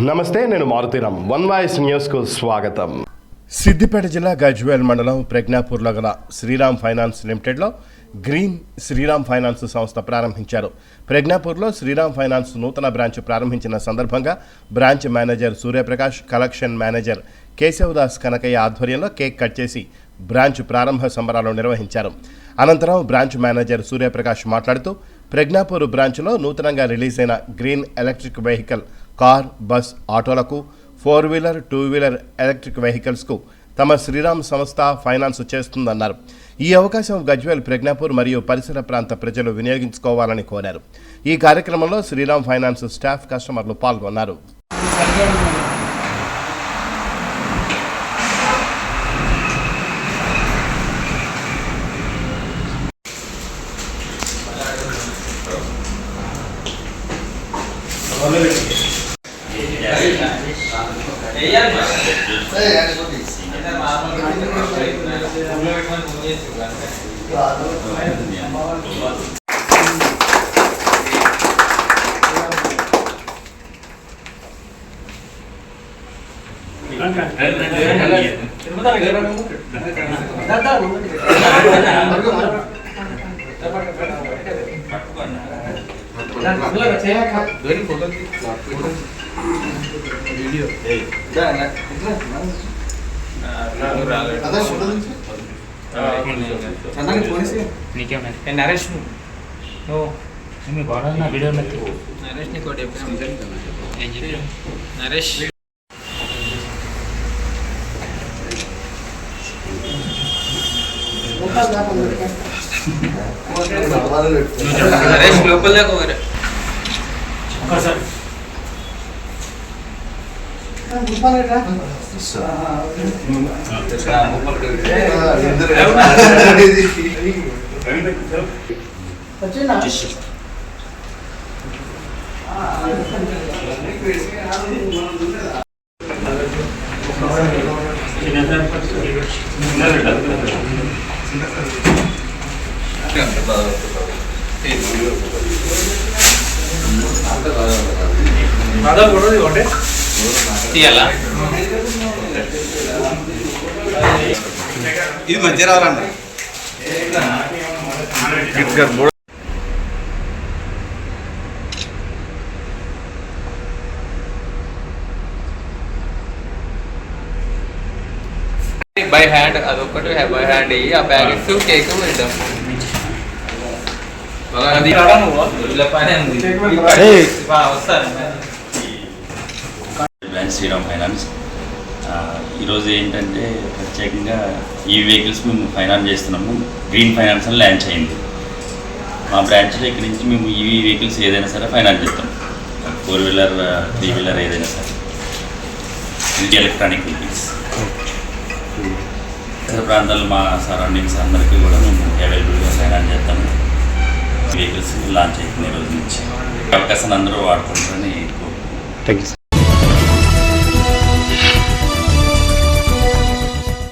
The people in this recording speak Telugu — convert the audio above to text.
నమస్తే, నేను మారుతీరామ్. వన్ వాయిస్ న్యూస్కు స్వాగతం. సిద్దిపేట జిల్లా గజ్వేల్ మండలం ప్రజ్ఞాపూర్లో గల శ్రీరామ్ ఫైనాన్స్ లిమిటెడ్లో గ్రీన్ శ్రీరామ్ ఫైనాన్స్ సంస్థ ప్రారంభించారు. ప్రజ్ఞాపూర్లో శ్రీరామ్ ఫైనాన్స్ నూతన బ్రాంచ్ ప్రారంభించిన సందర్భంగా branch manager Suryaprakash, collection manager Keshavdas Kanakaiah ఆధ్వర్యంలో కేక్ కట్ చేసి బ్రాంచ్ ప్రారంభ సంబరాలు నిర్వహించారు. అనంతరం బ్రాంచ్ మేనేజర్ సూర్యప్రకాష్ మాట్లాడుతూ ప్రజ్ఞాపూర్ బ్రాంచ్లో నూతనంగా రిలీజ్ అయిన green electric vehicle, car, bus, ఆటోలకు, 4-వీలర్, 2-వీలర్ ఎలక్ట్రిక్ వెహికల్స్కు తమ శ్రీరామ్ సంస్థ ఫైనాన్స్ చేస్తుందన్నారు. ఈ అవకాశం గజ్వేల్, ప్రజ్ఞాపూర్ మరియు పరిసర ప్రాంత ప్రజలు వినియోగించుకోవాలని కోరారు. ఈ కార్యక్రమంలో శ్రీరామ్ ఫైనాన్స్ స్టాఫ్, కస్టమర్లు పాల్గొన్నారు. నరేష్ లోపల దాకా ఇది మధ్య రావాలన్న బై హ్యాండ్ అదొకటి బై హ్యాండ్ అయ్యి ఆ ప్యాకెట్స్ కేక్ వేద్దాం. శ్రీరామ్ ఫైనాన్స్ ఈరోజు ఏంటంటే ప్రత్యేకంగా ఈ వెహికల్స్ మేము ఫైనాన్స్ చేస్తున్నాము. గ్రీన్ ఫైనాన్స్ అని లాంచ్ అయింది మా బ్రాంచ్లో. ఇక్కడి నుంచి మేము ఈ వెహికల్స్ ఏదైనా సరే ఫైనాన్స్ చేస్తాం. 4-వీలర్, 3-వీలర్ ఏదైనా సరే, ఇది ఎలక్ట్రానిక్ వెహికల్స్. ఇతర ప్రాంతాల్లో మా సరౌండింగ్స్ అందరికీ కూడా మేము అవైలబుల్గా ఫైనాన్స్ చేస్తాము. వెహికల్స్ లాంచ్ అవుతుంది ఈ రోజు నుంచి. అవకాశాన్ని అందరూ వాడుకుంటారని కోరుకుంటున్నాను. Thank you.